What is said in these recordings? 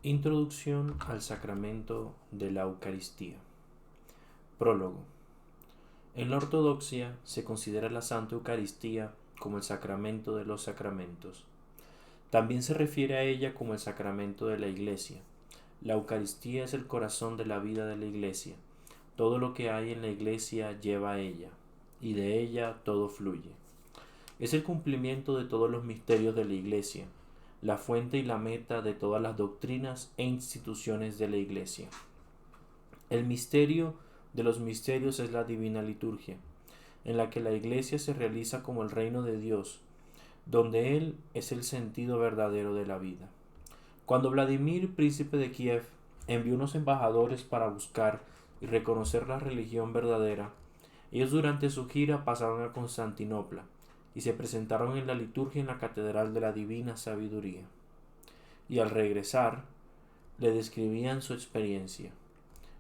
Introducción al sacramento de la Eucaristía. Prólogo. En la ortodoxia se considera la Santa Eucaristía como el sacramento de los sacramentos. También se refiere a ella como el sacramento de la Iglesia. La Eucaristía es el corazón de la vida de la Iglesia. Todo lo que hay en la Iglesia lleva a ella, y de ella todo fluye. Es el cumplimiento de todos los misterios de la Iglesia, la fuente y la meta de todas las doctrinas e instituciones de la Iglesia. El misterio de los misterios es la divina liturgia, en la que la Iglesia se realiza como el reino de Dios, donde Él es el sentido verdadero de la vida. Cuando Vladimir, príncipe de Kiev, envió unos embajadores para buscar y reconocer la religión verdadera, ellos durante su gira pasaron a Constantinopla y se presentaron en la liturgia en la Catedral de la Divina Sabiduría. Y al regresar, le describían su experiencia.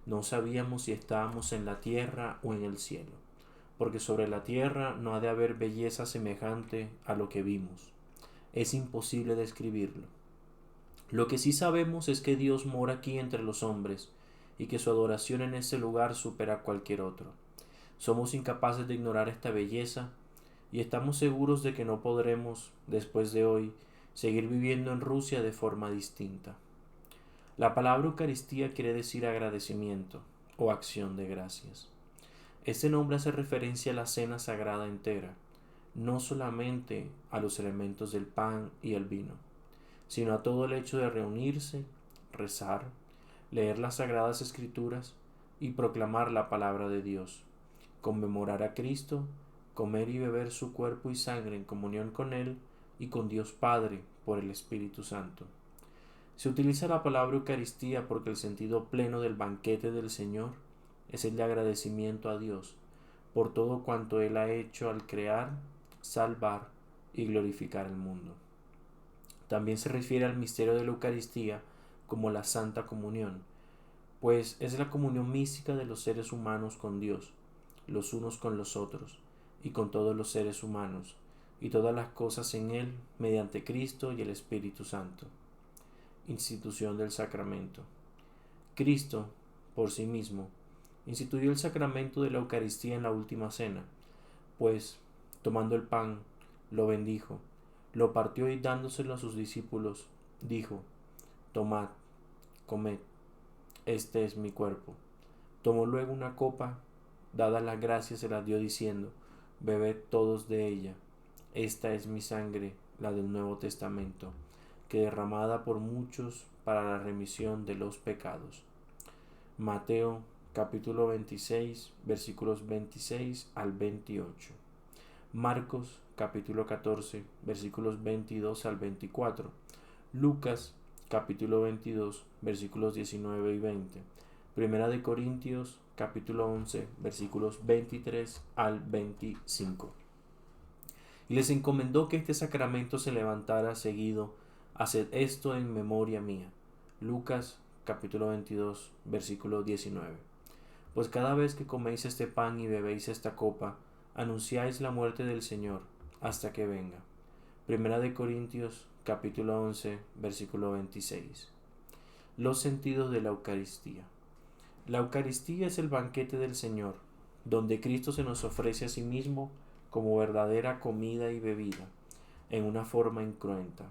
No sabíamos si estábamos en la tierra o en el cielo, porque sobre la tierra no ha de haber belleza semejante a lo que vimos. Es imposible describirlo. Lo que sí sabemos es que Dios mora aquí entre los hombres y que su adoración en ese lugar supera a cualquier otro. Somos incapaces de ignorar esta belleza y estamos seguros de que no podremos, después de hoy, seguir viviendo en Rusia de forma distinta. La palabra Eucaristía quiere decir agradecimiento o acción de gracias. Este nombre hace referencia a la cena sagrada entera, no solamente a los elementos del pan y el vino, sino a todo el hecho de reunirse, rezar, leer las sagradas escrituras y proclamar la palabra de Dios, conmemorar a Cristo, comer y beber su cuerpo y sangre en comunión con Él y con Dios Padre por el Espíritu Santo. Se utiliza la palabra Eucaristía porque el sentido pleno del banquete del Señor es el de agradecimiento a Dios por todo cuanto Él ha hecho al crear, salvar y glorificar el mundo. También se refiere al misterio de la Eucaristía como la Santa Comunión, pues es la comunión mística de los seres humanos con Dios, los unos con los otros, y con todos los seres humanos, y todas las cosas en Él, mediante Cristo y el Espíritu Santo. Institución del sacramento. Cristo, por sí mismo, instituyó el sacramento de la Eucaristía en la última cena, pues, tomando el pan, lo bendijo, lo partió y dándoselo a sus discípulos, dijo: Tomad, comed, este es mi cuerpo. Tomó luego una copa, dadas las gracias se las dio diciendo: Bebed todos de ella, esta es mi sangre, la del Nuevo Testamento, que derramada por muchos para la remisión de los pecados. Mateo capítulo 26 versículos 26 al 28. Marcos capítulo 14 versículos 22 al 24. Lucas capítulo 22 versículos 19 y 20. Primera de Corintios capítulo 11 versículos 23 al 25. Y les encomendó que este sacramento se levantara seguido: haced esto en memoria mía. Lucas capítulo 22 versículo 19. Pues cada vez que coméis este pan y bebéis esta copa, anunciáis la muerte del Señor hasta que venga. Primera de Corintios capítulo 11 versículo 26. Los sentidos de la Eucaristía. La Eucaristía es el banquete del Señor, donde Cristo se nos ofrece a sí mismo como verdadera comida y bebida, en una forma incruenta.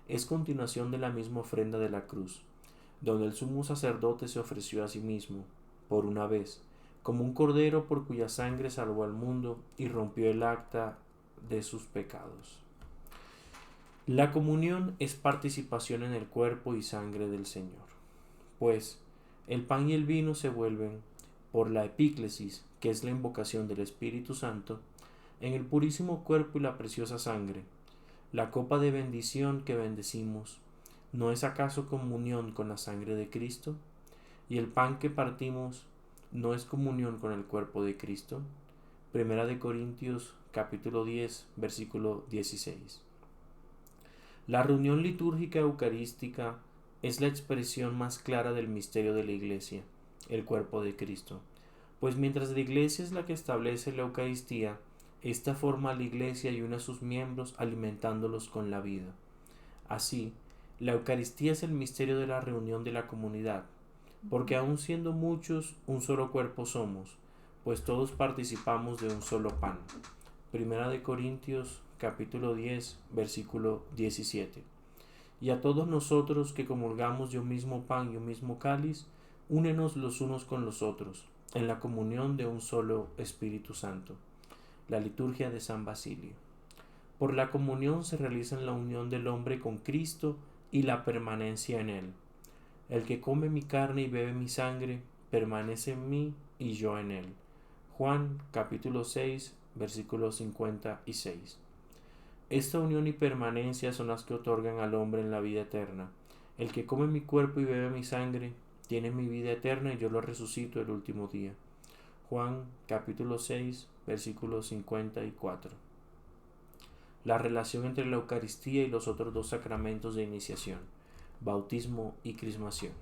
Es continuación de la misma ofrenda de la cruz, donde el sumo sacerdote se ofreció a sí mismo, por una vez, como un cordero por cuya sangre salvó al mundo y rompió el acta de sus pecados. La comunión es participación en el cuerpo y sangre del Señor, pues el pan y el vino se vuelven, por la epíclesis, que es la invocación del Espíritu Santo, en el purísimo cuerpo y la preciosa sangre. La copa de bendición que bendecimos, ¿no es acaso comunión con la sangre de Cristo? Y el pan que partimos, ¿no es comunión con el cuerpo de Cristo? Primera de Corintios capítulo 10 versículo 16. La reunión litúrgica eucarística es la expresión más clara del misterio de la Iglesia, el cuerpo de Cristo, pues mientras la Iglesia es la que establece la Eucaristía, esta forma a la Iglesia y une a sus miembros alimentándolos con la vida. Así, La Eucaristía es el misterio de la reunión de la comunidad, porque aun siendo muchos, un solo cuerpo somos, pues todos participamos de un solo pan. Primera de Corintios capítulo 10, versículo 17. Y a todos nosotros que comulgamos de un mismo pan y un mismo cáliz, únenos los unos con los otros, en la comunión de un solo Espíritu Santo. La liturgia de San Basilio. Por la comunión se realiza la unión del hombre con Cristo y la permanencia en él. El que come mi carne y bebe mi sangre, permanece en mí y yo en él. Juan capítulo 6, versículo 56. Esta unión y permanencia son las que otorgan al hombre en la vida eterna. El que come mi cuerpo y bebe mi sangre, tiene mi vida eterna y yo lo resucito el último día. Juan capítulo 6, versículo 54. La relación entre la Eucaristía y los otros dos sacramentos de iniciación, bautismo y crismación.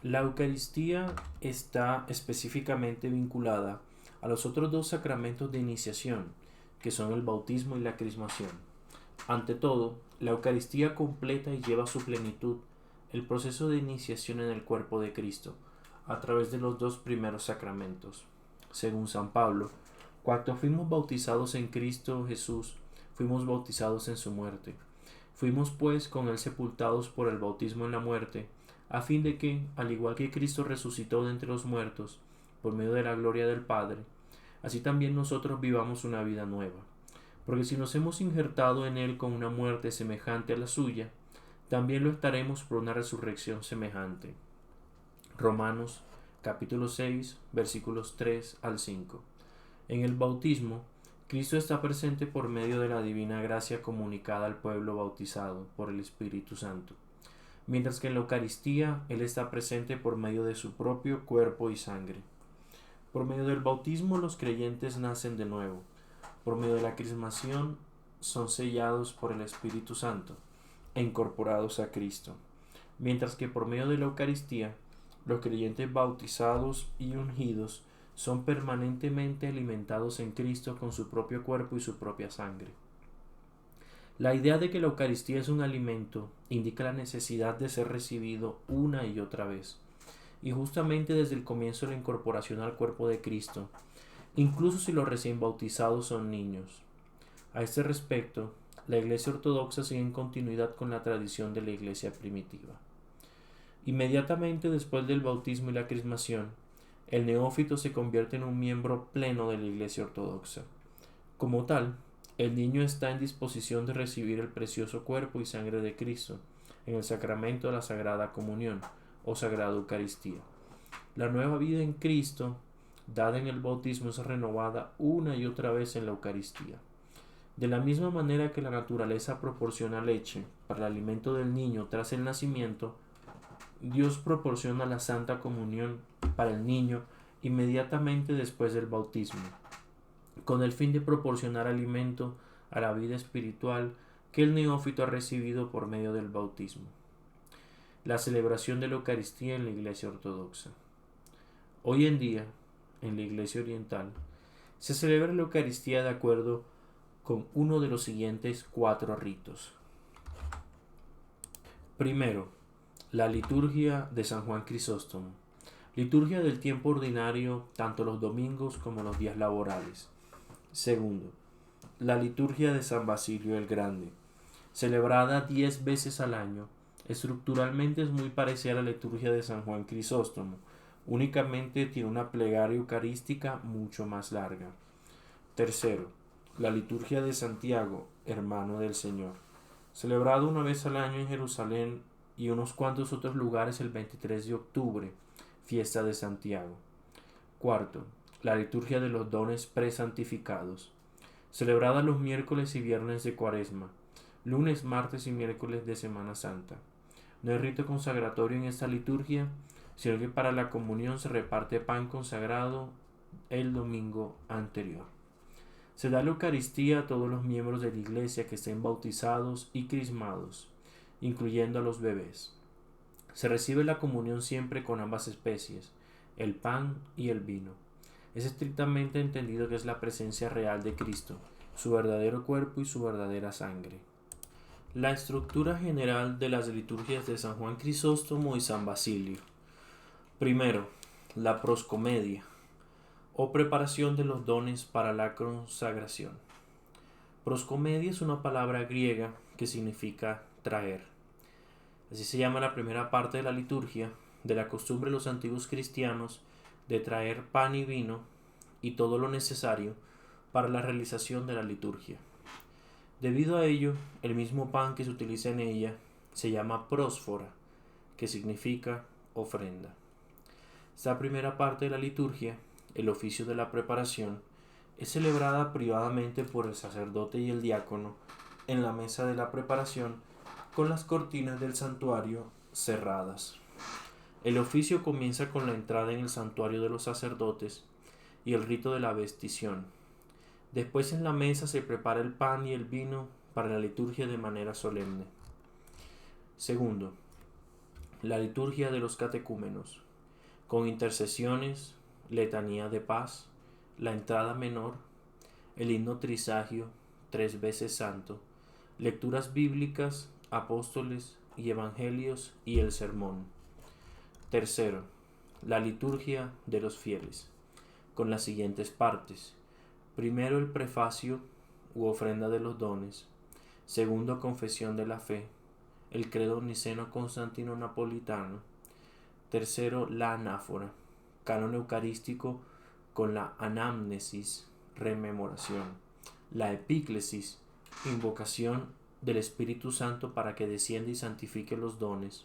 La Eucaristía está específicamente vinculada a los otros dos sacramentos de iniciación, que son el bautismo y la crismación. Ante todo, la Eucaristía completa y lleva a su plenitud el proceso de iniciación en el cuerpo de Cristo, a través de los dos primeros sacramentos. Según San Pablo, cuando fuimos bautizados en Cristo Jesús, fuimos bautizados en su muerte. Fuimos pues con él sepultados por el bautismo en la muerte, a fin de que, al igual que Cristo resucitó de entre los muertos, por medio de la gloria del Padre, así también nosotros vivamos una vida nueva. Porque si nos hemos injertado en él con una muerte semejante a la suya, también lo estaremos por una resurrección semejante. Romanos capítulo 6, versículos 3 al 5. En el bautismo, Cristo está presente por medio de la divina gracia comunicada al pueblo bautizado por el Espíritu Santo, mientras que en la Eucaristía Él está presente por medio de su propio cuerpo y sangre. Por medio del bautismo los creyentes nacen de nuevo. Por medio de la crismación son sellados por el Espíritu Santo e incorporados a Cristo, mientras que por medio de la Eucaristía los creyentes bautizados y ungidos son permanentemente alimentados en Cristo con su propio cuerpo y su propia sangre. La idea de que la Eucaristía es un alimento indica la necesidad de ser recibido una y otra vez, y justamente desde el comienzo de la incorporación al cuerpo de Cristo, incluso si los recién bautizados son niños. A este respecto, la Iglesia Ortodoxa sigue en continuidad con la tradición de la Iglesia primitiva. Inmediatamente después del bautismo y la crismación, el neófito se convierte en un miembro pleno de la Iglesia Ortodoxa. Como tal, el niño está en disposición de recibir el precioso cuerpo y sangre de Cristo en el sacramento de la Sagrada Comunión o Sagrada Eucaristía. La nueva vida en Cristo, dada en el bautismo, es renovada una y otra vez en la Eucaristía. De la misma manera que la naturaleza proporciona leche para el alimento del niño tras el nacimiento, Dios proporciona la Santa Comunión para el niño inmediatamente después del bautismo, con el fin de proporcionar alimento a la vida espiritual que el neófito ha recibido por medio del bautismo. La celebración de la Eucaristía en la Iglesia Ortodoxa. Hoy en día, en la Iglesia Oriental, se celebra la Eucaristía de acuerdo con uno de los siguientes 4 ritos. Primero, la liturgia de San Juan Crisóstomo. Liturgia del tiempo ordinario, tanto los domingos como los días laborales. Segundo, la liturgia de San Basilio el Grande, celebrada 10 veces al año. Estructuralmente es muy parecida a la liturgia de San Juan Crisóstomo, únicamente tiene una plegaria eucarística mucho más larga. Tercero, la liturgia de Santiago, hermano del Señor, celebrado una vez al año en Jerusalén y unos cuantos otros lugares el 23 de octubre, fiesta de Santiago. Cuarto, la liturgia de los dones presantificados, celebrada los miércoles y viernes de Cuaresma, lunes, martes y miércoles de Semana Santa. No hay rito consagratorio en esta liturgia, sino que para la comunión se reparte pan consagrado el domingo anterior. Se da la Eucaristía a todos los miembros de la Iglesia que estén bautizados y crismados, incluyendo a los bebés. Se recibe la comunión siempre con ambas especies, el pan y el vino. Es estrictamente entendido que es la presencia real de Cristo, su verdadero cuerpo y su verdadera sangre. La estructura general de las liturgias de San Juan Crisóstomo y San Basilio. Primero, la proscomedia, o preparación de los dones para la consagración. Proscomedia es una palabra griega que significa traer. Así se llama la primera parte de la liturgia, de la costumbre de los antiguos cristianos de traer pan y vino y todo lo necesario para la realización de la liturgia. Debido a ello, el mismo pan que se utiliza en ella se llama prósfora, que significa ofrenda. Esta primera parte de la liturgia, el oficio de la preparación, es celebrada privadamente por el sacerdote y el diácono en la mesa de la preparación con las cortinas del santuario cerradas. El oficio comienza con la entrada en el santuario de los sacerdotes y el rito de la vestición. Después en la mesa se prepara el pan y el vino para la liturgia de manera solemne. Segundo, la liturgia de los catecúmenos, con intercesiones, letanía de paz, la entrada menor, el himno trisagio, 3 veces santo, lecturas bíblicas, apóstoles y evangelios y el sermón. Tercero, la liturgia de los fieles, con las siguientes partes. Primero, el prefacio u ofrenda de los dones. Segundo, confesión de la fe, el credo niceno-constantino-napolitano. Tercero, la anáfora, canon eucarístico con la anamnesis, rememoración. La epíclesis, invocación del Espíritu Santo para que descienda y santifique los dones.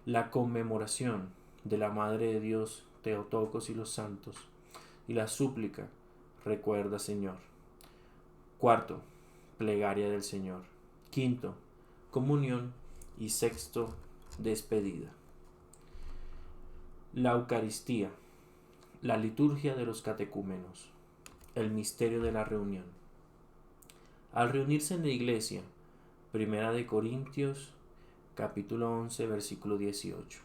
La conmemoración de la Madre de Dios, Teotocos y los santos. Y la súplica, recuerda, Señor. Cuarto, plegaria del Señor. Quinto, comunión. Y sexto, despedida. La Eucaristía, la liturgia de los catecúmenos, el misterio de la reunión. Al reunirse en la iglesia, Primera de Corintios, capítulo 11, versículo 18.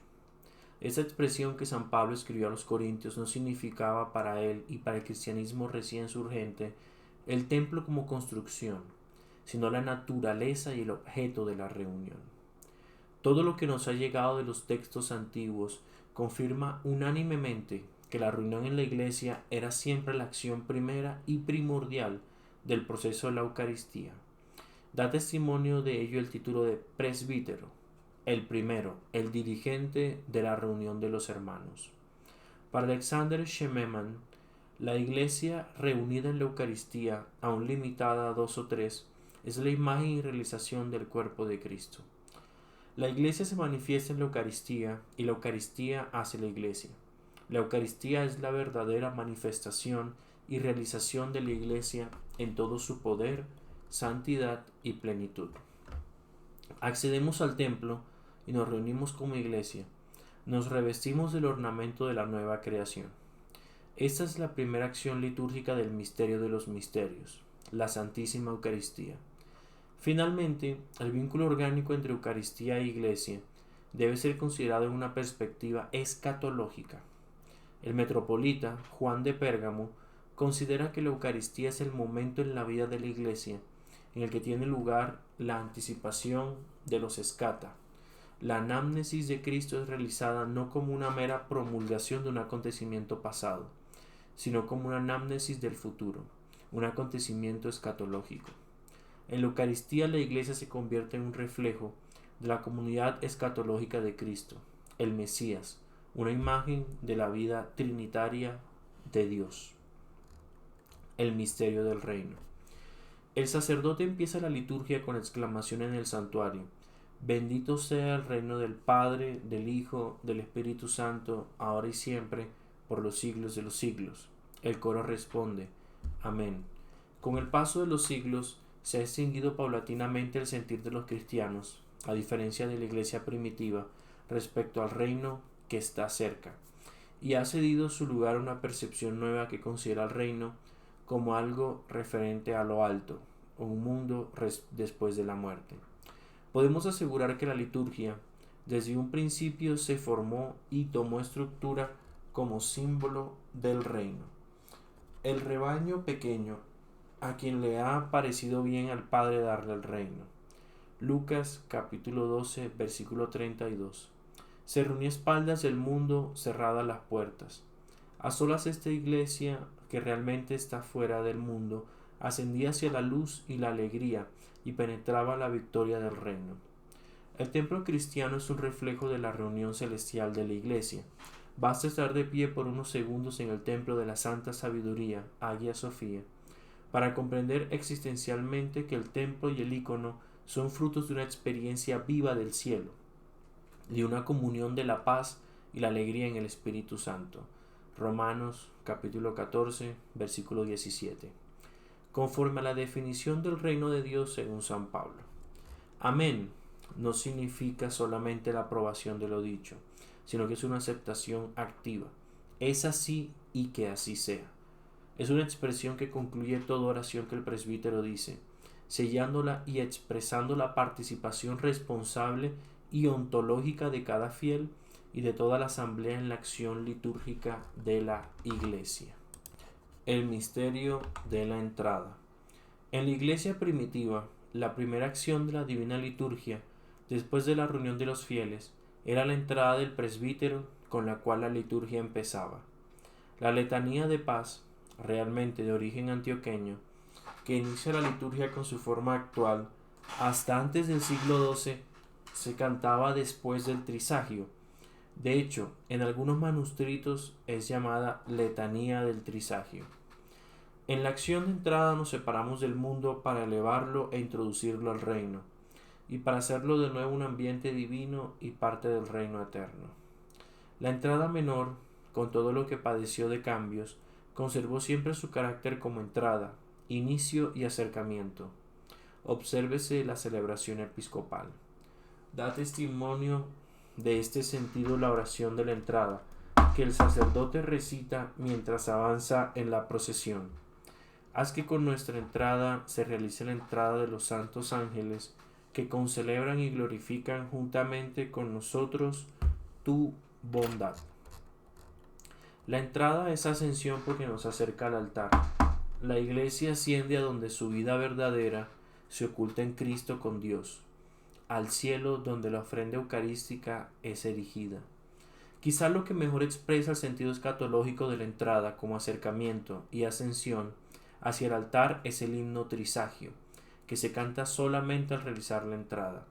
Esta expresión que San Pablo escribió a los corintios no significaba para él y para el cristianismo recién surgente el templo como construcción, sino la naturaleza y el objeto de la reunión. Todo lo que nos ha llegado de los textos antiguos confirma unánimemente que la reunión en la iglesia era siempre la acción primera y primordial del proceso de la Eucaristía. Da testimonio de ello el título de presbítero, el primero, el dirigente de la reunión de los hermanos. Para Alexander Schememann, la iglesia reunida en la Eucaristía, aún limitada a 2 o 3, es la imagen y realización del cuerpo de Cristo. La iglesia se manifiesta en la Eucaristía y la Eucaristía hace la iglesia. La Eucaristía es la verdadera manifestación y realización de la iglesia en todo su poder, santidad y plenitud. Accedemos al templo y nos reunimos como iglesia. Nos revestimos del ornamento de la nueva creación. Esta es la primera acción litúrgica del misterio de los misterios, la Santísima Eucaristía. Finalmente, el vínculo orgánico entre Eucaristía e Iglesia debe ser considerado en una perspectiva escatológica. El metropolita Juan de Pérgamo considera que la Eucaristía es el momento en la vida de la Iglesia en el que tiene lugar la anticipación de los escata. La anamnesis de Cristo es realizada no como una mera promulgación de un acontecimiento pasado, sino como una anamnesis del futuro, un acontecimiento escatológico. En la Eucaristía la Iglesia se convierte en un reflejo de la comunidad escatológica de Cristo, el Mesías, una imagen de la vida trinitaria de Dios. El misterio del reino. El sacerdote empieza la liturgia con exclamación en el santuario: bendito sea el reino del Padre, del Hijo, del Espíritu Santo, ahora y siempre, por los siglos de los siglos. El coro responde: amén. Con el paso de los siglos se ha extinguido paulatinamente el sentir de los cristianos, a diferencia de la iglesia primitiva, respecto al reino que está cerca, y ha cedido su lugar a una percepción nueva que considera el reino como algo referente a lo alto, un mundo después de la muerte. Podemos asegurar que la liturgia desde un principio se formó y tomó estructura como símbolo del reino. El rebaño pequeño, a quien le ha parecido bien al Padre darle el reino. Lucas capítulo 12, versículo 32. Se reunió a espaldas del mundo, cerradas las puertas. A solas esta iglesia, que realmente está fuera del mundo, ascendía hacia la luz y la alegría y penetraba la victoria del reino. El templo cristiano es un reflejo de la reunión celestial de la iglesia. Basta estar de pie por unos segundos en el templo de la Santa Sabiduría, Hagia Sofía, para comprender existencialmente que el templo y el ícono son frutos de una experiencia viva del cielo, de una comunión de la paz y la alegría en el Espíritu Santo. Romanos capítulo 14, versículo 17. Conforme a la definición del reino de Dios según San Pablo. Amén no significa solamente la aprobación de lo dicho, sino que es una aceptación activa. Es así y que así sea. Es una expresión que concluye toda oración que el presbítero dice, sellándola y expresando la participación responsable y ontológica de cada fiel y de toda la asamblea en la acción litúrgica de la Iglesia. El misterio de la entrada. En la Iglesia primitiva, la primera acción de la divina liturgia, después de la reunión de los fieles, era la entrada del presbítero con la cual la liturgia empezaba. La letanía de paz, realmente de origen antioqueño, que inicia la liturgia con su forma actual, hasta antes del siglo XII se cantaba después del trisagio. De hecho, en algunos manuscritos es llamada letanía del trisagio. En la acción de entrada nos separamos del mundo para elevarlo e introducirlo al reino, y para hacerlo de nuevo un ambiente divino y parte del reino eterno. La entrada menor, con todo lo que padeció de cambios, conservó siempre su carácter como entrada, inicio y acercamiento. Obsérvese la celebración episcopal. Da testimonio de este sentido la oración de la entrada, que el sacerdote recita mientras avanza en la procesión. Haz que con nuestra entrada se realice la entrada de los santos ángeles, que concelebran y glorifican juntamente con nosotros tu bondad. La entrada es ascensión porque nos acerca al altar. La iglesia asciende a donde su vida verdadera se oculta en Cristo con Dios, al cielo donde la ofrenda eucarística es erigida. Quizá lo que mejor expresa el sentido escatológico de la entrada como acercamiento y ascensión hacia el altar es el himno trisagio, que se canta solamente al realizar la entrada.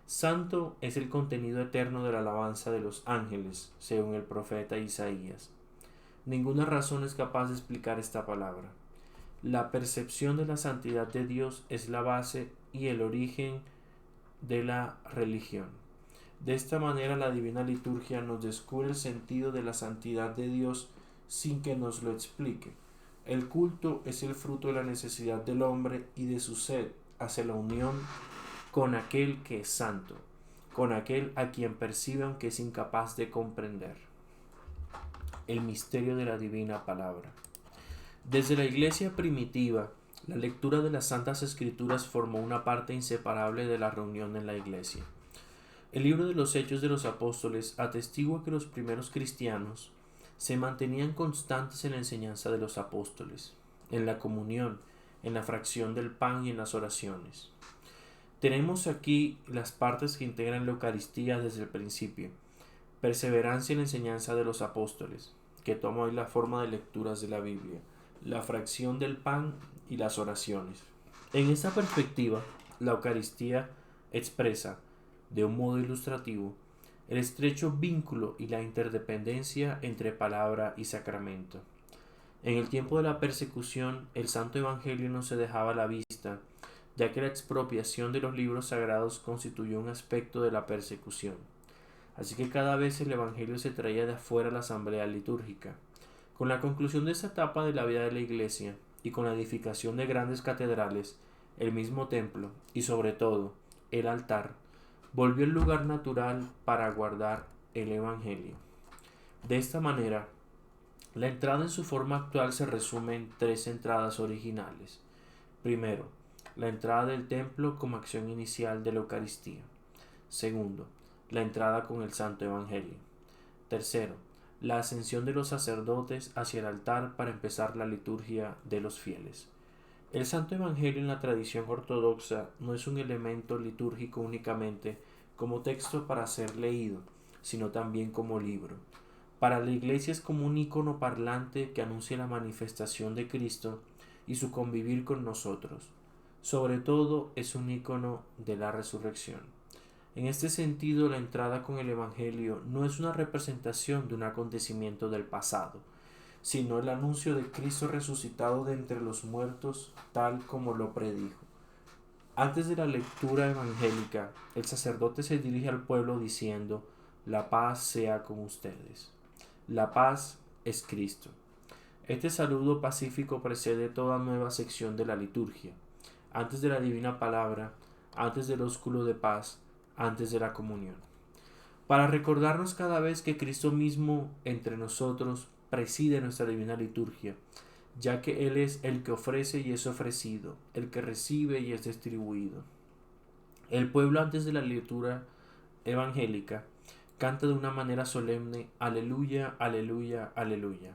Santo es el contenido eterno de la alabanza de los ángeles, según el profeta Isaías. Ninguna razón es capaz de explicar esta palabra. La percepción de la santidad de Dios es la base y el origen de la religión. De esta manera la divina liturgia nos descubre el sentido de la santidad de Dios sin que nos lo explique. El culto es el fruto de la necesidad del hombre y de su sed hacia la unión con aquel que es santo, con aquel a quien percibe aunque es incapaz de comprender. El misterio de la divina palabra. Desde la iglesia primitiva, la lectura de las Santas Escrituras formó una parte inseparable de la reunión en la iglesia. El libro de los Hechos de los Apóstoles atestigua que los primeros cristianos se mantenían constantes en la enseñanza de los apóstoles, en la comunión, en la fracción del pan y en las oraciones. Tenemos aquí las partes que integran la Eucaristía desde el principio. Perseverancia en la enseñanza de los apóstoles, que toma hoy la forma de lecturas de la Biblia, la fracción del pan y las oraciones. En esta perspectiva, la Eucaristía expresa, de un modo ilustrativo, el estrecho vínculo y la interdependencia entre palabra y sacramento. En el tiempo de la persecución, el Santo Evangelio no se dejaba a la vista, ya que la expropiación de los libros sagrados constituyó un aspecto de la persecución. Así que cada vez el Evangelio se traía de afuera a la asamblea litúrgica. Con la conclusión de esta etapa de la vida de la Iglesia y con la edificación de grandes catedrales, el mismo templo y sobre todo el altar, volvió el lugar natural para guardar el Evangelio. De esta manera, la entrada en su forma actual se resume en tres entradas originales. Primero, la entrada del templo como acción inicial de la Eucaristía. Segundo, la entrada con el Santo Evangelio. Tercero, la ascensión de los sacerdotes hacia el altar para empezar la liturgia de los fieles. El Santo Evangelio en la tradición ortodoxa no es un elemento litúrgico únicamente como texto para ser leído, sino también como libro. Para la Iglesia es como un icono parlante que anuncia la manifestación de Cristo y su convivir con nosotros. Sobre todo es un icono de la resurrección. En este sentido, la entrada con el Evangelio no es una representación de un acontecimiento del pasado, sino el anuncio de Cristo resucitado de entre los muertos, tal como lo predijo. Antes de la lectura evangélica, el sacerdote se dirige al pueblo diciendo: la paz sea con ustedes. La paz es Cristo. Este saludo pacífico precede toda nueva sección de la liturgia, antes de la divina palabra, antes del ósculo de paz, antes de la comunión, para recordarnos cada vez que Cristo mismo entre nosotros preside nuestra divina liturgia, ya que Él es el que ofrece y es ofrecido, el que recibe y es distribuido. El pueblo antes de la lectura evangélica canta de una manera solemne: aleluya, aleluya, aleluya,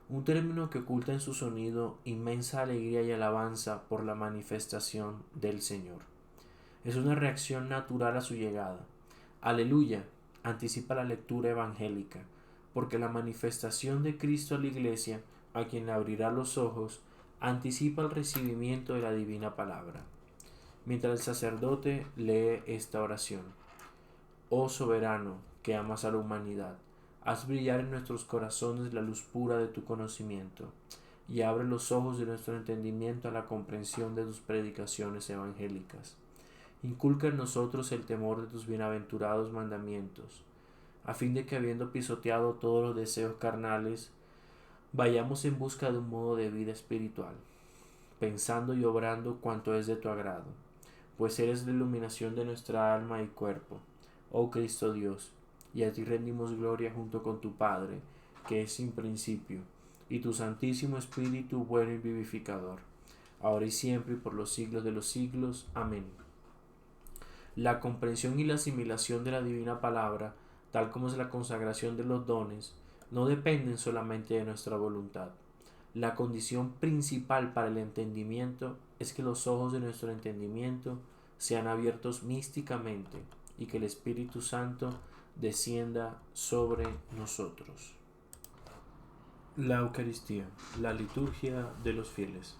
un término que oculta en su sonido inmensa alegría y alabanza por la manifestación del Señor. Es una reacción natural a su llegada. Aleluya anticipa la lectura evangélica, porque la manifestación de Cristo a la Iglesia, a quien le abrirá los ojos, anticipa el recibimiento de la divina palabra. Mientras el sacerdote lee esta oración: oh soberano, que amas a la humanidad, haz brillar en nuestros corazones la luz pura de tu conocimiento, y abre los ojos de nuestro entendimiento a la comprensión de tus predicaciones evangélicas. Inculca en nosotros el temor de tus bienaventurados mandamientos, a fin de que, habiendo pisoteado todos los deseos carnales, vayamos en busca de un modo de vida espiritual, pensando y obrando cuanto es de tu agrado, pues eres la iluminación de nuestra alma y cuerpo, oh Cristo Dios, y a ti rendimos gloria junto con tu Padre, que es sin principio, y tu Santísimo Espíritu bueno y vivificador, ahora y siempre y por los siglos de los siglos. Amén. La comprensión y la asimilación de la divina palabra, tal como es la consagración de los dones, no dependen solamente de nuestra voluntad. La condición principal para el entendimiento es que los ojos de nuestro entendimiento sean abiertos místicamente y que el Espíritu Santo descienda sobre nosotros. La Eucaristía, la liturgia de los fieles.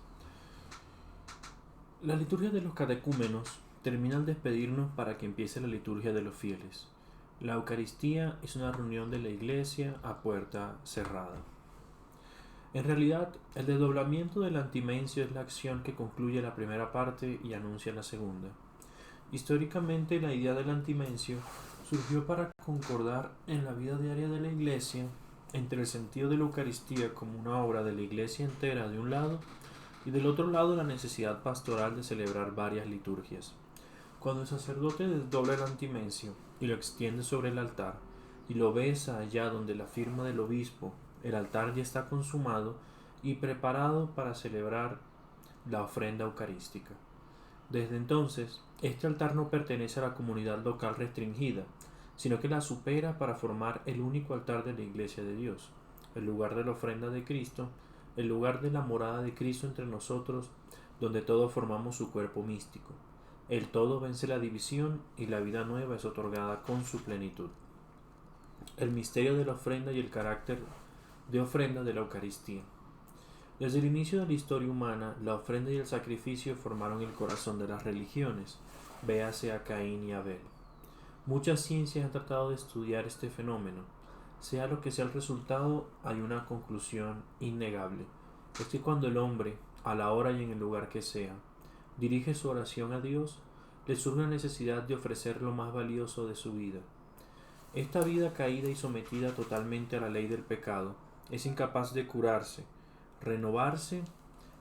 La liturgia de los catecúmenos termina al despedirnos para que empiece la liturgia de los fieles. La Eucaristía es una reunión de la Iglesia a puerta cerrada. En realidad, el desdoblamiento del antimencio es la acción que concluye la primera parte y anuncia la segunda. Históricamente, la idea del antimencio surgió para concordar en la vida diaria de la Iglesia entre el sentido de la Eucaristía como una obra de la Iglesia entera de un lado y del otro lado la necesidad pastoral de celebrar varias liturgias. Cuando el sacerdote desdobla el antimencio y lo extiende sobre el altar y lo besa allá donde la firma del obispo, el altar ya está consumado y preparado para celebrar la ofrenda eucarística. Desde entonces, este altar no pertenece a la comunidad local restringida, sino que la supera para formar el único altar de la Iglesia de Dios, el lugar de la ofrenda de Cristo, el lugar de la morada de Cristo entre nosotros, donde todos formamos su cuerpo místico. El todo vence la división y la vida nueva es otorgada con su plenitud. El misterio de la ofrenda y el carácter de ofrenda de la Eucaristía. Desde el inicio de la historia humana, la ofrenda y el sacrificio formaron el corazón de las religiones, véase a Caín y Abel. Muchas ciencias han tratado de estudiar este fenómeno. Sea lo que sea el resultado, hay una conclusión innegable. Es que cuando el hombre, a la hora y en el lugar que sea, dirige su oración a Dios, le surge la necesidad de ofrecer lo más valioso de su vida. Esta vida caída y sometida totalmente a la ley del pecado es incapaz de curarse, renovarse,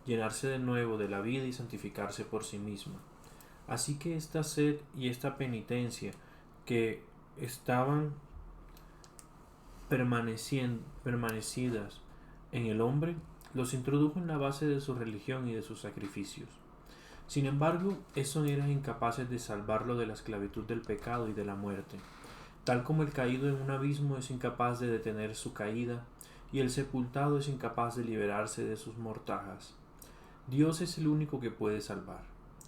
llenarse de nuevo de la vida y santificarse por sí misma. Así que esta sed y esta penitencia que estaban permanecidas en el hombre, los introdujo en la base de su religión y de sus sacrificios. Sin embargo, estos eran incapaces de salvarlo de la esclavitud del pecado y de la muerte, tal como el caído en un abismo es incapaz de detener su caída y el sepultado es incapaz de liberarse de sus mortajas. Dios es el único que puede salvar.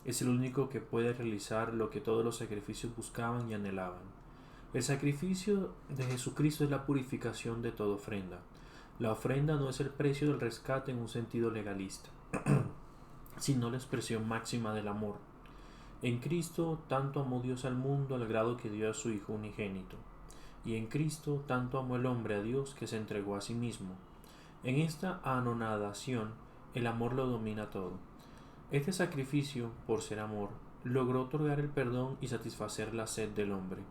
Es el único que puede realizar lo que todos los sacrificios buscaban y anhelaban. El sacrificio de Jesucristo es la purificación de toda ofrenda. La ofrenda no es el precio del rescate en un sentido legalista, sino la expresión máxima del amor. En Cristo tanto amó Dios al mundo al grado que dio a su Hijo unigénito. Y en Cristo tanto amó el hombre a Dios que se entregó a sí mismo. En esta anonadación el amor lo domina todo. Este sacrificio, por ser amor, logró otorgar el perdón y satisfacer la sed del hombre.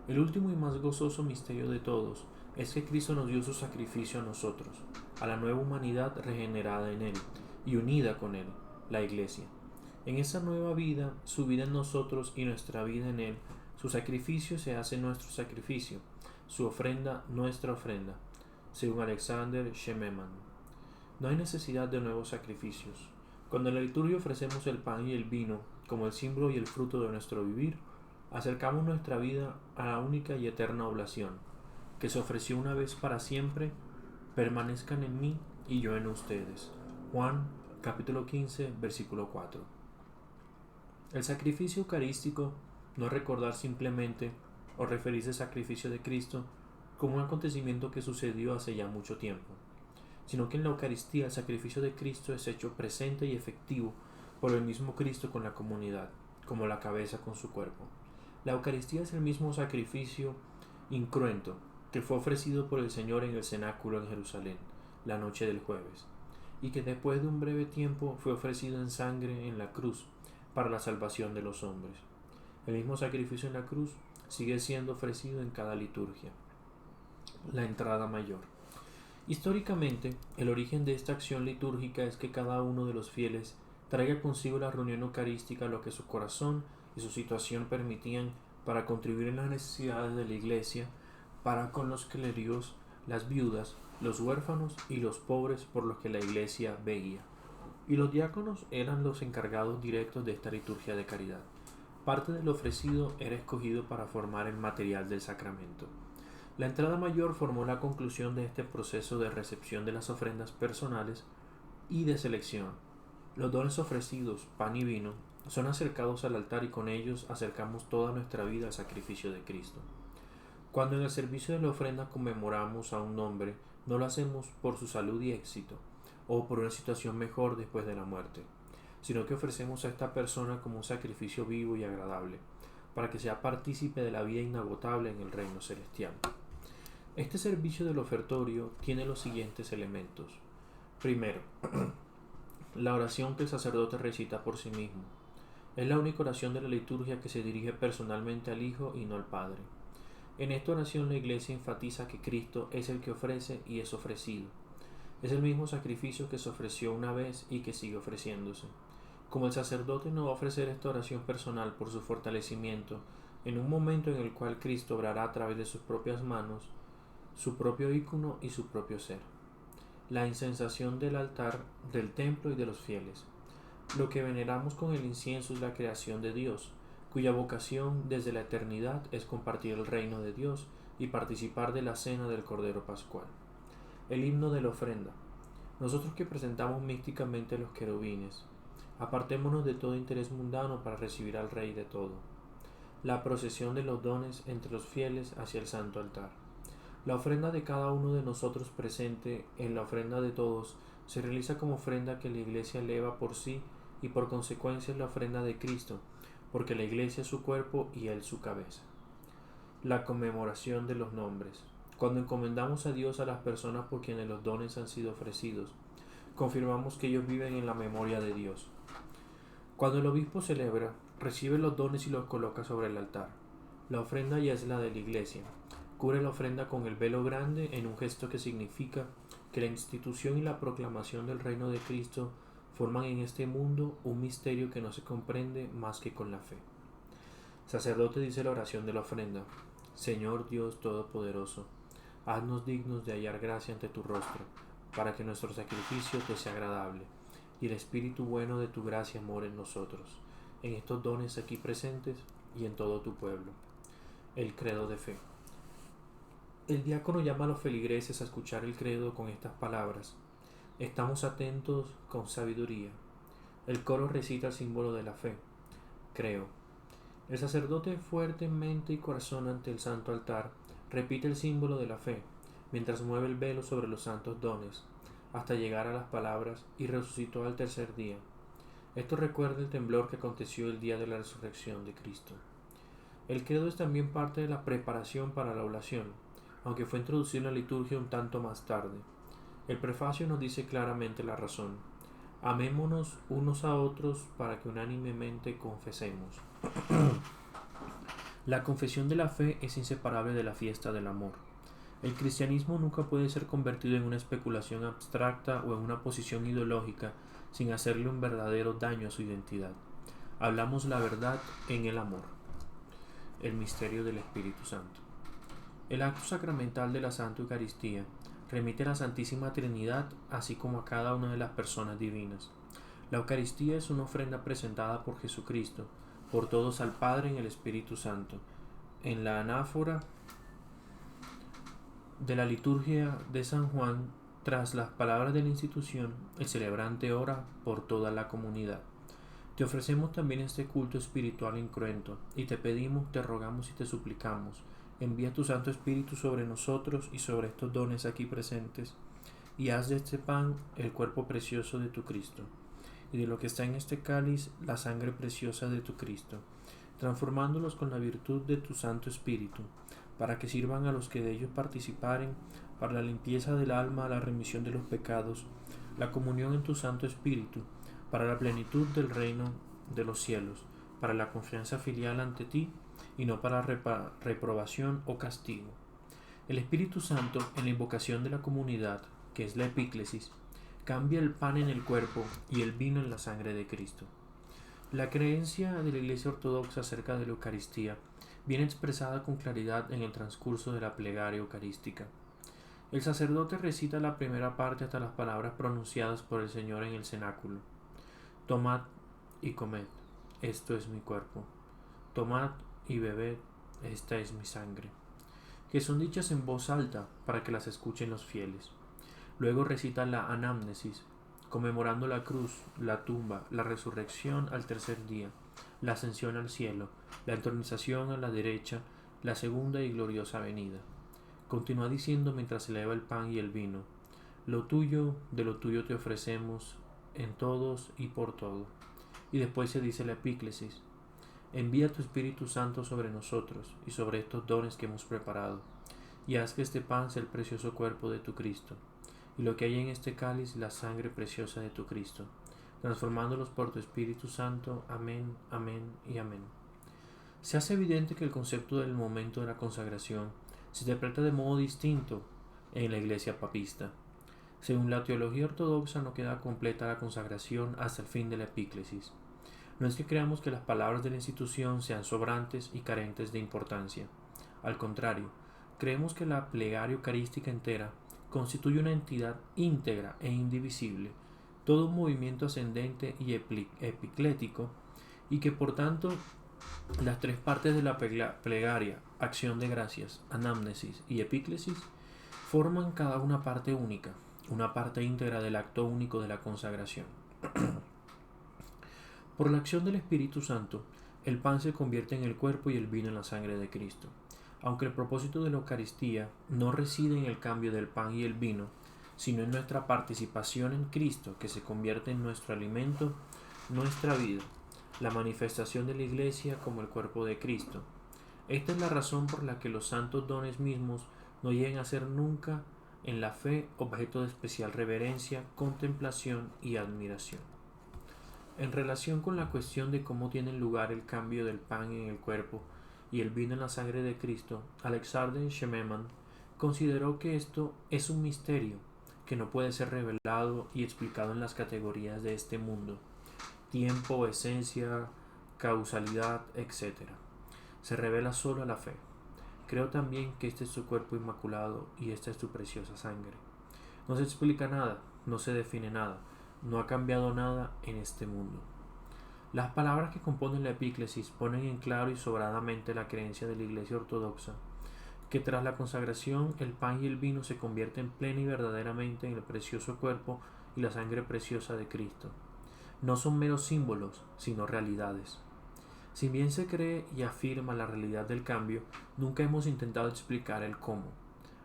El último y más gozoso misterio de todos es que Cristo nos dio su sacrificio a nosotros, a la nueva humanidad regenerada en Él y unida con Él, la Iglesia. En esa nueva vida, su vida en nosotros y nuestra vida en Él, su sacrificio se hace nuestro sacrificio, su ofrenda nuestra ofrenda, según Alexander Shememan. No hay necesidad de nuevos sacrificios. Cuando en la liturgia ofrecemos el pan y el vino como el símbolo y el fruto de nuestro vivir, acercamos nuestra vida a la única y eterna oblación, que se ofreció una vez para siempre: permanezcan en mí y yo en ustedes. Juan capítulo 15, versículo 4. El sacrificio eucarístico no es recordar simplemente o referirse al sacrificio de Cristo como un acontecimiento que sucedió hace ya mucho tiempo, sino que en la Eucaristía el sacrificio de Cristo es hecho presente y efectivo por el mismo Cristo con la comunidad, como la cabeza con su cuerpo. La Eucaristía es el mismo sacrificio incruento que fue ofrecido por el Señor en el cenáculo en Jerusalén, la noche del jueves, y que después de un breve tiempo fue ofrecido en sangre en la cruz para la salvación de los hombres. El mismo sacrificio en la cruz sigue siendo ofrecido en cada liturgia. La entrada mayor. Históricamente, el origen de esta acción litúrgica es que cada uno de los fieles traiga consigo la reunión eucarística lo que su corazón y su situación permitían para contribuir en las necesidades de la Iglesia, para con los clérigos, las viudas, los huérfanos y los pobres por los que la Iglesia veía. Y los diáconos eran los encargados directos de esta liturgia de caridad. Parte del ofrecido era escogido para formar el material del sacramento. La entrada mayor formó la conclusión de este proceso de recepción de las ofrendas personales y de selección. Los dones ofrecidos, pan y vino, son acercados al altar y con ellos acercamos toda nuestra vida al sacrificio de Cristo. Cuando en el servicio de la ofrenda conmemoramos a un hombre, no lo hacemos por su salud y éxito, o por una situación mejor después de la muerte, sino que ofrecemos a esta persona como un sacrificio vivo y agradable, para que sea partícipe de la vida inagotable en el reino celestial. Este servicio del ofertorio tiene los siguientes elementos. Primero, la oración que el sacerdote recita por sí mismo. Es la única oración de la liturgia que se dirige personalmente al Hijo y no al Padre. En esta oración la Iglesia enfatiza que Cristo es el que ofrece y es ofrecido. Es el mismo sacrificio que se ofreció una vez y que sigue ofreciéndose. Como el sacerdote no va a ofrecer esta oración personal por su fortalecimiento, en un momento en el cual Cristo obrará a través de sus propias manos, su propio ícono y su propio ser. La incensación del altar, del templo y de los fieles. Lo que veneramos con el incienso es la creación de Dios, cuya vocación desde la eternidad es compartir el reino de Dios y participar de la cena del Cordero Pascual. El himno de la ofrenda. Nosotros que presentamos místicamente los querubines, apartémonos de todo interés mundano para recibir al Rey de todo. La procesión de los dones entre los fieles hacia el santo altar. La ofrenda de cada uno de nosotros presente en la ofrenda de todos se realiza como ofrenda que la Iglesia eleva por sí y por consecuencia es la ofrenda de Cristo, porque la Iglesia es su cuerpo y Él su cabeza. La conmemoración de los nombres. Cuando encomendamos a Dios a las personas por quienes los dones han sido ofrecidos, confirmamos que ellos viven en la memoria de Dios. Cuando el obispo celebra, recibe los dones y los coloca sobre el altar. La ofrenda ya es la de la Iglesia. Cubre la ofrenda con el velo grande en un gesto que significa que la institución y la proclamación del reino de Cristo forman en este mundo un misterio que no se comprende más que con la fe. El sacerdote dice la oración de la ofrenda. Señor Dios Todopoderoso, haznos dignos de hallar gracia ante tu rostro, para que nuestro sacrificio te sea agradable, y el Espíritu bueno de tu gracia more en nosotros, en estos dones aquí presentes y en todo tu pueblo. El credo de fe. El diácono llama a los feligreses a escuchar el credo con estas palabras. Estamos atentos con sabiduría. El coro recita el símbolo de la fe. Creo. El sacerdote, fuerte en mente y corazón ante el santo altar, repite el símbolo de la fe, mientras mueve el velo sobre los santos dones, hasta llegar a las palabras y resucitó al tercer día. Esto recuerda el temblor que aconteció el día de la resurrección de Cristo. El credo es también parte de la preparación para la oblación, aunque fue introducido en la liturgia un tanto más tarde. El prefacio nos dice claramente la razón. Amémonos unos a otros para que unánimemente confesemos. La confesión de la fe es inseparable de la fiesta del amor. El cristianismo nunca puede ser convertido en una especulación abstracta o en una posición ideológica sin hacerle un verdadero daño a su identidad. Hablamos la verdad en el amor. El misterio del Espíritu Santo. El acto sacramental de la Santa Eucaristía remite a la Santísima Trinidad, así como a cada una de las personas divinas. La Eucaristía es una ofrenda presentada por Jesucristo, por todos al Padre en el Espíritu Santo. En la anáfora de la liturgia de San Juan, tras las palabras de la institución, el celebrante ora por toda la comunidad. Te ofrecemos también este culto espiritual incruento, y te pedimos, te rogamos y te suplicamos, envía tu Santo Espíritu sobre nosotros y sobre estos dones aquí presentes, y haz de este pan el cuerpo precioso de tu Cristo, y de lo que está en este cáliz la sangre preciosa de tu Cristo, transformándolos con la virtud de tu Santo Espíritu, para que sirvan a los que de ellos participaren, para la limpieza del alma, la remisión de los pecados, la comunión en tu Santo Espíritu, para la plenitud del reino de los cielos, para la confianza filial ante ti, y no para reprobación o castigo. El Espíritu Santo, en la invocación de la comunidad, que es la epíclesis, cambia el pan en el cuerpo y el vino en la sangre de Cristo. La creencia de la Iglesia Ortodoxa acerca de la Eucaristía viene expresada con claridad en el transcurso de la plegaria eucarística. El sacerdote recita la primera parte hasta las palabras pronunciadas por el Señor en el cenáculo. Tomad y comed, esto es mi cuerpo. Tomad y bebed, esta es mi sangre. Que son dichas en voz alta para que las escuchen los fieles. Luego recita la anamnesis, conmemorando la cruz, la tumba, la resurrección al tercer día, la ascensión al cielo, la entronización a la derecha, la segunda y gloriosa venida. Continúa diciendo mientras eleva el pan y el vino: lo tuyo, de lo tuyo te ofrecemos, en todos y por todo. Y después se dice la epíclesis: envía tu Espíritu Santo sobre nosotros y sobre estos dones que hemos preparado, y haz que este pan sea el precioso cuerpo de tu Cristo, y lo que hay en este cáliz la sangre preciosa de tu Cristo, transformándolos por tu Espíritu Santo. Amén, amén y amén. Se hace evidente que el concepto del momento de la consagración se interpreta de modo distinto en la Iglesia papista. Según la teología ortodoxa, no queda completa la consagración hasta el fin de la epíclesis. No es que creamos que las palabras de la institución sean sobrantes y carentes de importancia. Al contrario, creemos que la plegaria eucarística entera constituye una entidad íntegra e indivisible, todo un movimiento ascendente y epiclético, y que por tanto las tres partes de la plegaria, acción de gracias, anamnesis y epíclesis, forman cada una parte única, una parte íntegra del acto único de la consagración. Por la acción del Espíritu Santo, el pan se convierte en el cuerpo y el vino en la sangre de Cristo. Aunque el propósito de la Eucaristía no reside en el cambio del pan y el vino, sino en nuestra participación en Cristo, que se convierte en nuestro alimento, nuestra vida, la manifestación de la Iglesia como el cuerpo de Cristo. Esta es la razón por la que los santos dones mismos no llegan a ser nunca en la fe objeto de especial reverencia, contemplación y admiración. En relación con la cuestión de cómo tiene lugar el cambio del pan en el cuerpo y el vino en la sangre de Cristo, Alexander Schememann consideró que esto es un misterio que no puede ser revelado y explicado en las categorías de este mundo: tiempo, esencia, causalidad, etc. Se revela solo a la fe. Creo también que este es tu cuerpo inmaculado y esta es tu preciosa sangre. No se explica nada, no se define nada, no ha cambiado nada en este mundo. Las palabras que componen la epíclesis ponen en claro y sobradamente la creencia de la Iglesia Ortodoxa, que tras la consagración el pan y el vino se convierten plena y verdaderamente en el precioso cuerpo y la sangre preciosa de Cristo. No son meros símbolos, sino realidades. Si bien se cree y afirma la realidad del cambio, nunca hemos intentado explicar el cómo.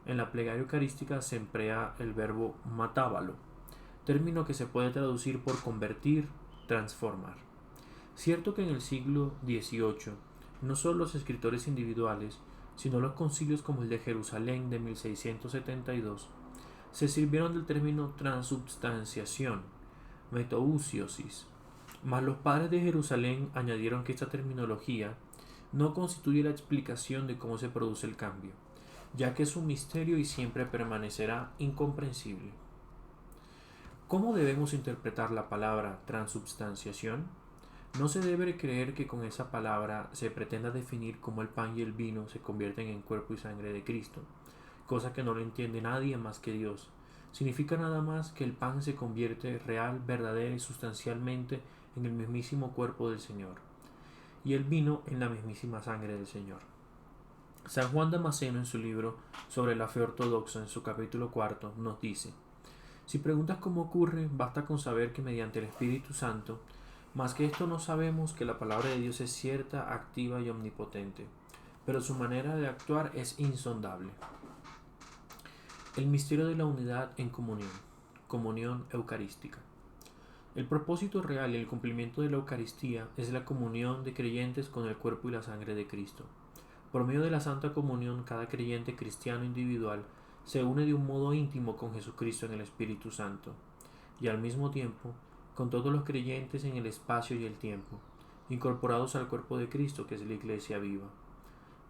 En la plegaria eucarística se emplea el verbo matábalo, término que se puede traducir por convertir, transformar. Cierto que en el siglo XVIII, no solo los escritores individuales, sino los concilios como el de Jerusalén de 1672, se sirvieron del término transubstanciación, metousiosis, mas los padres de Jerusalén añadieron que esta terminología no constituye la explicación de cómo se produce el cambio, ya que es un misterio y siempre permanecerá incomprensible. ¿Cómo debemos interpretar la palabra transubstanciación? No se debe creer que con esa palabra se pretenda definir cómo el pan y el vino se convierten en cuerpo y sangre de Cristo, cosa que no lo entiende nadie más que Dios. Significa nada más que el pan se convierte real, verdadera y sustancialmente en el mismísimo cuerpo del Señor, y el vino en la mismísima sangre del Señor. San Juan Damasceno, en su libro sobre la fe ortodoxa, en su capítulo 4, nos dice: si preguntas cómo ocurre, basta con saber que mediante el Espíritu Santo, más que esto no sabemos que la palabra de Dios es cierta, activa y omnipotente, pero su manera de actuar es insondable. El misterio de la unidad en comunión, comunión eucarística. El propósito real y el cumplimiento de la Eucaristía es la comunión de creyentes con el cuerpo y la sangre de Cristo. Por medio de la Santa Comunión, cada creyente cristiano individual se une de un modo íntimo con Jesucristo en el Espíritu Santo, y al mismo tiempo con todos los creyentes en el espacio y el tiempo, incorporados al cuerpo de Cristo, que es la Iglesia viva.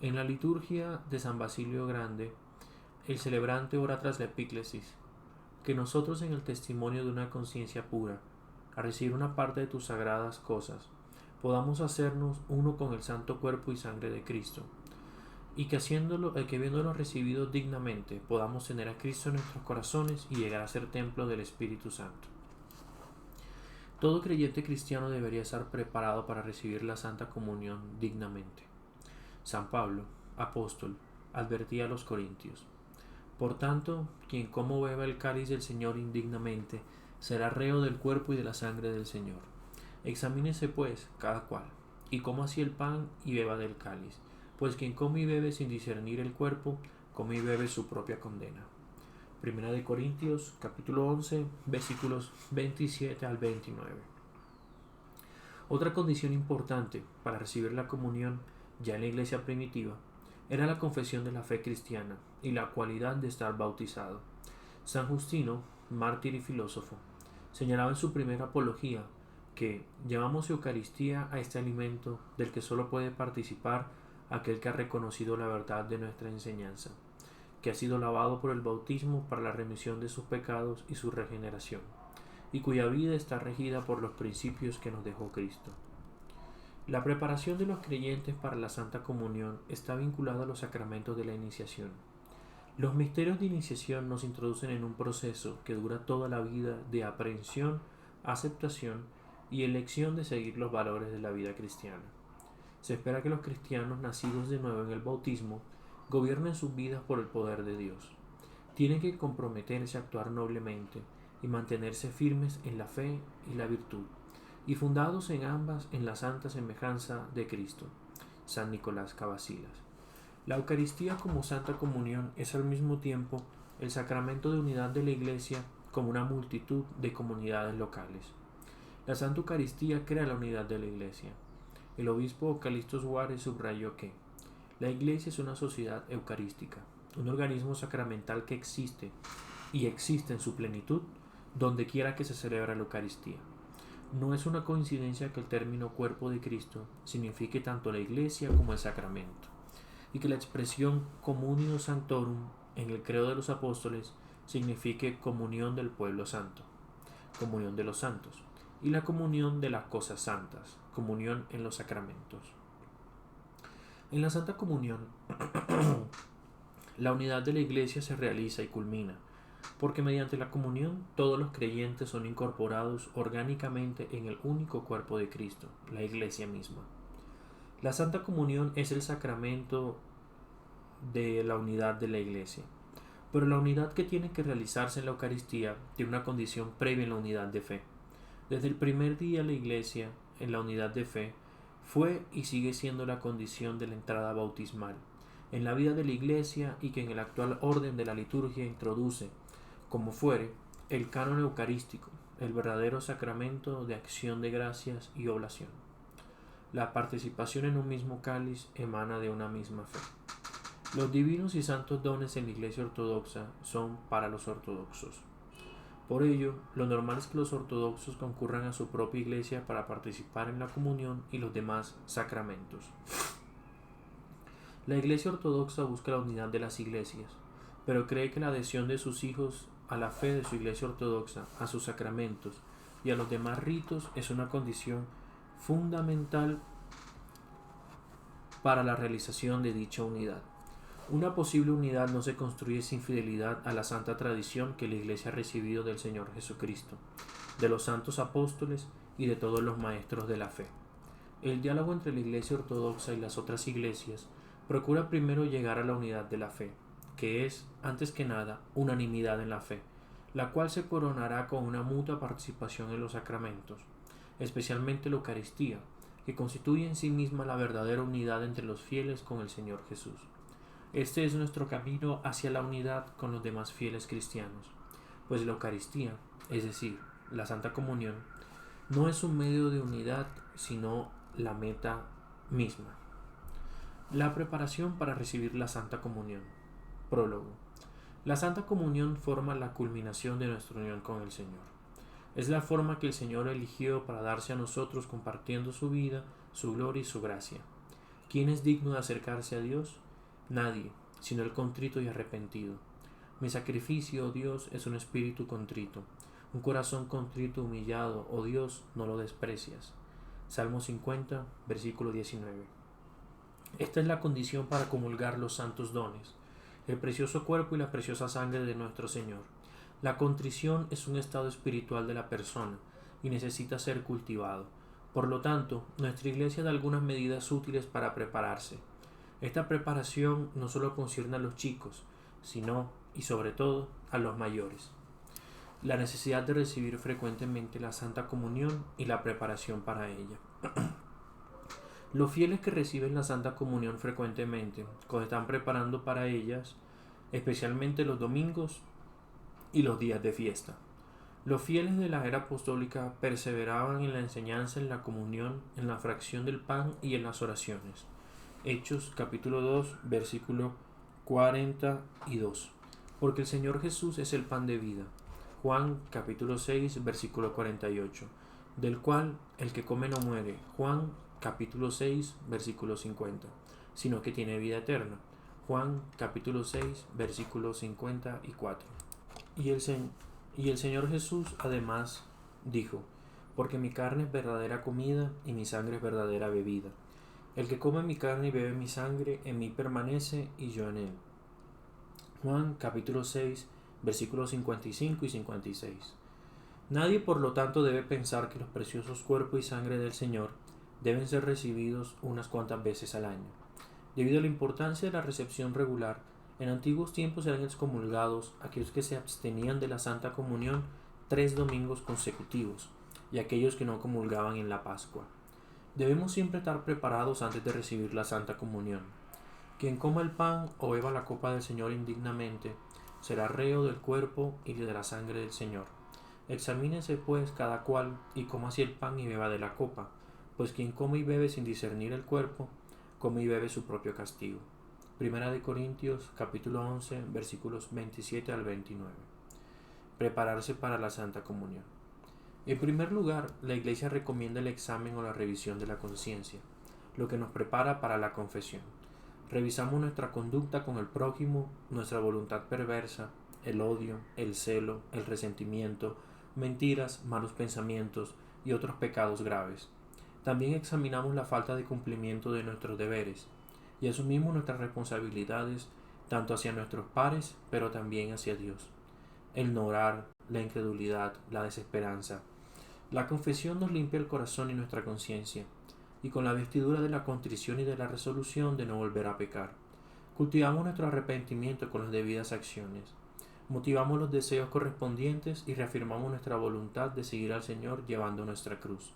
En la liturgia de San Basilio Grande, el celebrante ora tras la epíclesis: que nosotros, en el testimonio de una conciencia pura, a recibir una parte de tus sagradas cosas, podamos hacernos uno con el santo cuerpo y sangre de Cristo, y que habiéndolo recibido dignamente, podamos tener a Cristo en nuestros corazones y llegar a ser templo del Espíritu Santo. Todo creyente cristiano debería estar preparado para recibir la Santa Comunión dignamente. San Pablo, apóstol, advertía a los corintios: por tanto, quien coma o beba el cáliz del Señor indignamente, será reo del cuerpo y de la sangre del Señor. Examínese pues cada cual, y coma así el pan y beba del cáliz, pues quien come y bebe sin discernir el cuerpo, come y bebe su propia condena. Primera de Corintios, capítulo 11, versículos 27 al 29. Otra condición importante para recibir la comunión, ya en la iglesia primitiva, era la confesión de la fe cristiana y la cualidad de estar bautizado. San Justino, mártir y filósofo, señalaba en su primera apología que llamamos Eucaristía a este alimento del que solo puede participar aquel que ha reconocido la verdad de nuestra enseñanza, que ha sido lavado por el bautismo para la remisión de sus pecados y su regeneración, y cuya vida está regida por los principios que nos dejó Cristo. La preparación de los creyentes para la Santa Comunión está vinculada a los sacramentos de la iniciación. Los misterios de iniciación nos introducen en un proceso que dura toda la vida de aprehensión, aceptación y elección de seguir los valores de la vida cristiana. Se espera que los cristianos nacidos de nuevo en el bautismo gobiernen sus vidas por el poder de Dios. Tienen que comprometerse a actuar noblemente y mantenerse firmes en la fe y la virtud, y fundados en ambas en la santa semejanza de Cristo. San Nicolás Cavasilas. La Eucaristía como Santa Comunión es al mismo tiempo el sacramento de unidad de la Iglesia como una multitud de comunidades locales. La Santa Eucaristía crea la unidad de la Iglesia. El obispo Calixto Suárez subrayó que la Iglesia es una sociedad eucarística, un organismo sacramental que existe y existe en su plenitud donde quiera que se celebra la Eucaristía. No es una coincidencia que el término cuerpo de Cristo signifique tanto la Iglesia como el sacramento, y que la expresión communio sanctorum en el credo de los apóstoles signifique comunión del pueblo santo, comunión de los santos, y la comunión de las cosas santas, comunión en los sacramentos. En la Santa Comunión, la unidad de la Iglesia se realiza y culmina, porque mediante la comunión todos los creyentes son incorporados orgánicamente en el único cuerpo de Cristo, la Iglesia misma. La Santa Comunión es el sacramento de la unidad de la Iglesia, pero la unidad que tiene que realizarse en la Eucaristía tiene una condición previa en la unidad de fe. Desde el primer día la Iglesia, en la unidad de fe, fue y sigue siendo la condición de la entrada bautismal en la vida de la Iglesia y que en el actual orden de la liturgia introduce, como fuere, el canon eucarístico, el verdadero sacramento de acción de gracias y oblación. La participación en un mismo cáliz emana de una misma fe. Los divinos y santos dones en la Iglesia ortodoxa son para los ortodoxos. Por ello, lo normal es que los ortodoxos concurran a su propia iglesia para participar en la comunión y los demás sacramentos. La Iglesia ortodoxa busca la unidad de las iglesias, pero cree que la adhesión de sus hijos a la fe de su Iglesia ortodoxa, a sus sacramentos y a los demás ritos es una condición fundamental para la realización de dicha unidad. Una posible unidad no se construye sin fidelidad a la santa tradición que la Iglesia ha recibido del Señor Jesucristo, de los santos apóstoles y de todos los maestros de la fe. El diálogo entre la Iglesia ortodoxa y las otras iglesias procura primero llegar a la unidad de la fe, que es, antes que nada, unanimidad en la fe, la cual se coronará con una mutua participación en los sacramentos, especialmente la Eucaristía, que constituye en sí misma la verdadera unidad entre los fieles con el Señor Jesús. Este es nuestro camino hacia la unidad con los demás fieles cristianos, pues la Eucaristía, es decir, la Santa Comunión, no es un medio de unidad, sino la meta misma. La preparación para recibir la Santa Comunión. Prólogo. La Santa Comunión forma la culminación de nuestra unión con el Señor. Es la forma que el Señor eligió para darse a nosotros compartiendo su vida, su gloria y su gracia. ¿Quién es digno de acercarse a Dios? Nadie, sino el contrito y arrepentido. Mi sacrificio, oh Dios, es un espíritu contrito. Un corazón contrito, humillado, oh Dios, no lo desprecias. Salmo 50, versículo 19. Esta es la condición para comulgar los santos dones, el precioso cuerpo y la preciosa sangre de nuestro Señor. La contrición es un estado espiritual de la persona y necesita ser cultivado. Por lo tanto, nuestra Iglesia da algunas medidas útiles para prepararse. Esta preparación no solo concierne a los chicos, sino, y sobre todo, a los mayores. La necesidad de recibir frecuentemente la Santa Comunión y la preparación para ella. Los fieles que reciben la Santa Comunión frecuentemente, cuando están preparando para ellas, especialmente los domingos y los días de fiesta. Los fieles de la era apostólica perseveraban en la enseñanza, en la comunión, en la fracción del pan y en las oraciones. Hechos capítulo 2, versículo 42. Porque el Señor Jesús es el pan de vida. Juan capítulo 6, versículo 48. Del cual el que come no muere. Juan capítulo 6, versículo 50. Sino que tiene vida eterna. Juan capítulo 6, versículo 54. Y el Señor Jesús además dijo: porque mi carne es verdadera comida y mi sangre es verdadera bebida. El que come mi carne y bebe mi sangre, en mí permanece y yo en él. Juan capítulo 6, versículos 55 y 56. Nadie, por lo tanto, debe pensar que los preciosos cuerpos y sangre del Señor deben ser recibidos unas cuantas veces al año. Debido a la importancia de la recepción regular, en antiguos tiempos eran excomulgados aquellos que se abstenían de la Santa Comunión 3 domingos consecutivos y aquellos que no comulgaban en la Pascua. Debemos siempre estar preparados antes de recibir la Santa Comunión. Quien coma el pan o beba la copa del Señor indignamente será reo del cuerpo y de la sangre del Señor. Examínese pues cada cual y coma así el pan y beba de la copa, pues quien come y bebe sin discernir el cuerpo, come y bebe su propio castigo. Primera de Corintios capítulo 11 versículos 27 al 29. Prepararse para la Santa Comunión. En primer lugar, la Iglesia recomienda el examen o la revisión de la conciencia, lo que nos prepara para la confesión. Revisamos nuestra conducta con el prójimo, nuestra voluntad perversa, el odio, el celo, el resentimiento, mentiras, malos pensamientos y otros pecados graves. También examinamos la falta de cumplimiento de nuestros deberes y asumimos nuestras responsabilidades tanto hacia nuestros pares, pero también hacia Dios. El no orar, la incredulidad, la desesperanza. La confesión nos limpia el corazón y nuestra conciencia, y con la vestidura de la contrición y de la resolución de no volver a pecar, cultivamos nuestro arrepentimiento con las debidas acciones. Motivamos los deseos correspondientes y reafirmamos nuestra voluntad de seguir al Señor llevando nuestra cruz.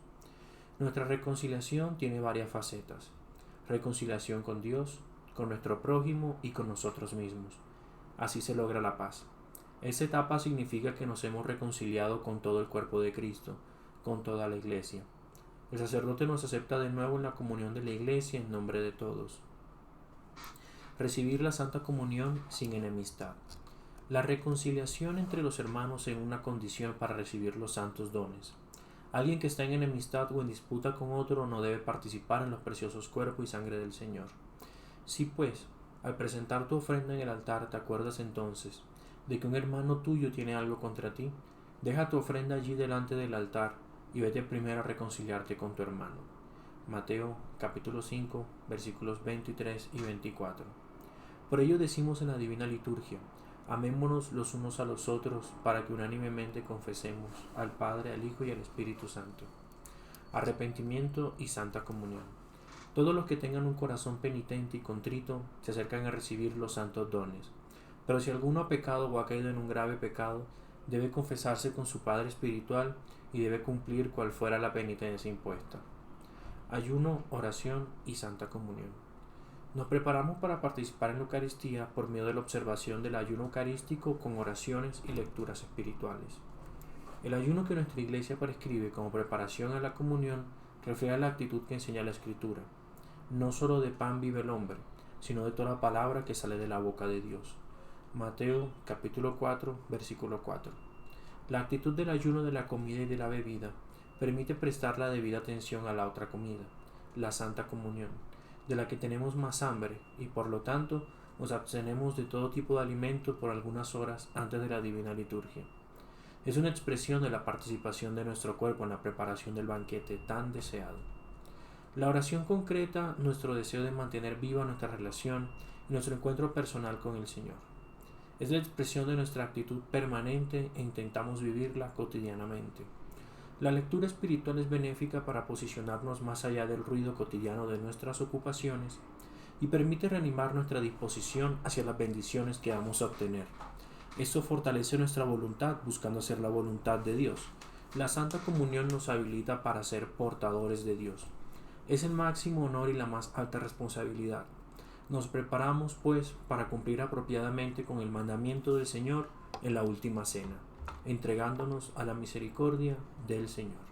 Nuestra reconciliación tiene varias facetas: reconciliación con Dios, con nuestro prójimo y con nosotros mismos. Así se logra la paz. Esta etapa significa que nos hemos reconciliado con todo el cuerpo de Cristo, con toda la Iglesia. El sacerdote nos acepta de nuevo en la comunión de la Iglesia en nombre de todos. Recibir la Santa Comunión sin enemistad. La reconciliación entre los hermanos es una condición para recibir los santos dones. Alguien que está en enemistad o en disputa con otro no debe participar en los preciosos cuerpos y sangre del Señor. Si pues, al presentar tu ofrenda en el altar, te acuerdas entonces de que un hermano tuyo tiene algo contra ti, deja tu ofrenda allí delante del altar y vete primero a reconciliarte con tu hermano. Mateo capítulo 5 versículos 23 y 24. Por ello decimos en la Divina Liturgia: amémonos los unos a los otros, para que unánimemente confesemos al Padre, al Hijo y al Espíritu Santo. Arrepentimiento y Santa Comunión. Todos los que tengan un corazón penitente y contrito se acercan a recibir los santos dones. Pero si alguno ha pecado o ha caído en un grave pecado, debe confesarse con su Padre espiritual y debe cumplir cual fuera la penitencia impuesta. Ayuno, oración y Santa Comunión. Nos preparamos para participar en la Eucaristía por medio de la observación del ayuno eucarístico con oraciones y lecturas espirituales. El ayuno que nuestra Iglesia prescribe como preparación a la comunión refleja la actitud que enseña la Escritura. No solo de pan vive el hombre, sino de toda palabra que sale de la boca de Dios. Mateo capítulo 4, versículo 4. La actitud del ayuno de la comida y de la bebida permite prestar la debida atención a la otra comida, la Santa Comunión, de la que tenemos más hambre y por lo tanto nos abstenemos de todo tipo de alimento por algunas horas antes de la Divina Liturgia. Es una expresión de la participación de nuestro cuerpo en la preparación del banquete tan deseado. La oración concreta nuestro deseo de mantener viva nuestra relación y nuestro encuentro personal con el Señor. Es la expresión de nuestra actitud permanente e intentamos vivirla cotidianamente. La lectura espiritual es benéfica para posicionarnos más allá del ruido cotidiano de nuestras ocupaciones y permite reanimar nuestra disposición hacia las bendiciones que vamos a obtener. Esto fortalece nuestra voluntad buscando hacer la voluntad de Dios. La Santa Comunión nos habilita para ser portadores de Dios. Es el máximo honor y la más alta responsabilidad. Nos preparamos, pues, para cumplir apropiadamente con el mandamiento del Señor en la última cena, entregándonos a la misericordia del Señor.